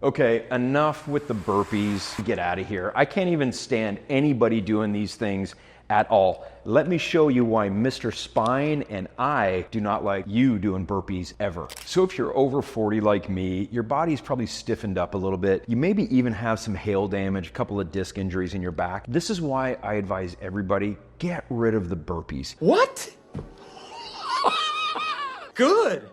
Okay, enough with the burpees. Get out of here. I can't even stand anybody doing these things at all. Let me show you why Mr. Spine and I do not like you doing burpees ever. So if you're over 40 like me, your body's probably stiffened up a little bit. You maybe even have some hail damage, a couple of disc injuries in your back. This is why I advise everybody, get rid of the burpees. What? Good.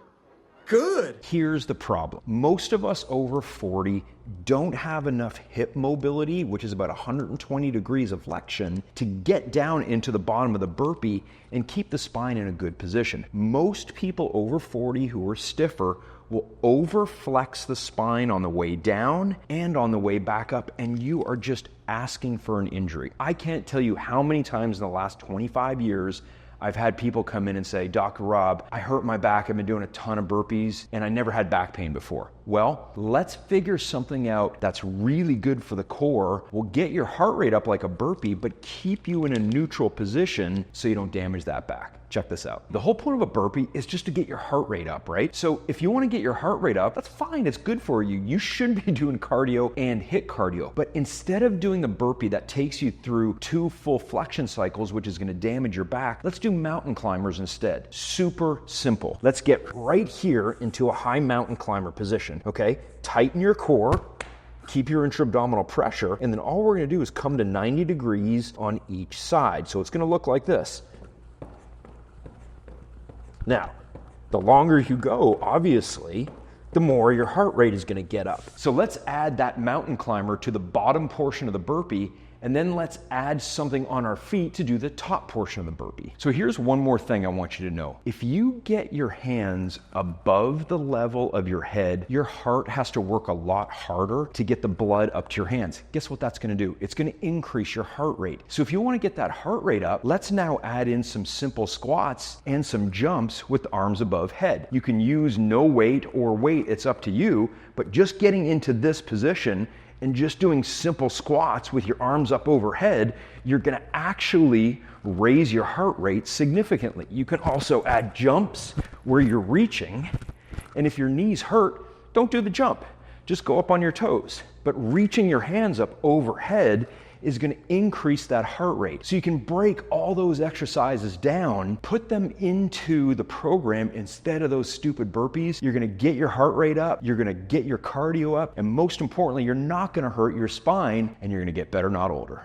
Good. Here's the problem. Most of us over 40 don't have enough hip mobility, which is about 120 degrees of flexion, to get down into the bottom of the burpee and keep the spine in a good position. Most people over 40 who are stiffer will overflex the spine on the way down and on the way back up, and you are just asking for an injury. I can't tell you how many times in the last 25 years I've had people come in and say, Dr. Rob, I hurt my back, I've been doing a ton of burpees, and I never had back pain before. Well, let's figure something out that's really good for the core, will get your heart rate up like a burpee, but keep you in a neutral position so you don't damage that back. Check this out. The whole point of a burpee is just to get your heart rate up, right? So if you want to get your heart rate up, that's fine, it's good for you. You should be doing cardio and HIIT cardio. But instead of doing the burpee that takes you through 2 full flexion cycles, which is going to damage your back, let's do mountain climbers instead. Super simple. Let's get right here into a high mountain climber position, okay? Tighten your core, keep your intra-abdominal pressure, and then all we're going to do is come to 90 degrees on each side. So it's going to look like this. Now, the longer you go, obviously, the more your heart rate is going to get up. So let's add that mountain climber to the bottom portion of the burpee, and then let's add something on our feet to do the top portion of the burpee. So here's one more thing I want you to know. If you get your hands above the level of your head, your heart has to work a lot harder to get the blood up to your hands. Guess what that's going to do? It's going to increase your heart rate. So if you want to get that heart rate up, let's now add in some simple squats and some jumps with the arms above head. You can use no weight or weight, it's up to you, but just getting into this position and just doing simple squats with your arms up overhead, you're gonna actually raise your heart rate significantly. You can also add jumps where you're reaching, and if your knees hurt, don't do the jump. Just go up on your toes. But reaching your hands up overhead is going to increase that heart rate. So you can break all those exercises down, put them into the program instead of those stupid burpees. You're going to get your heart rate up, you're going to get your cardio up, and most importantly, you're not going to hurt your spine, and you're going to get better, not older.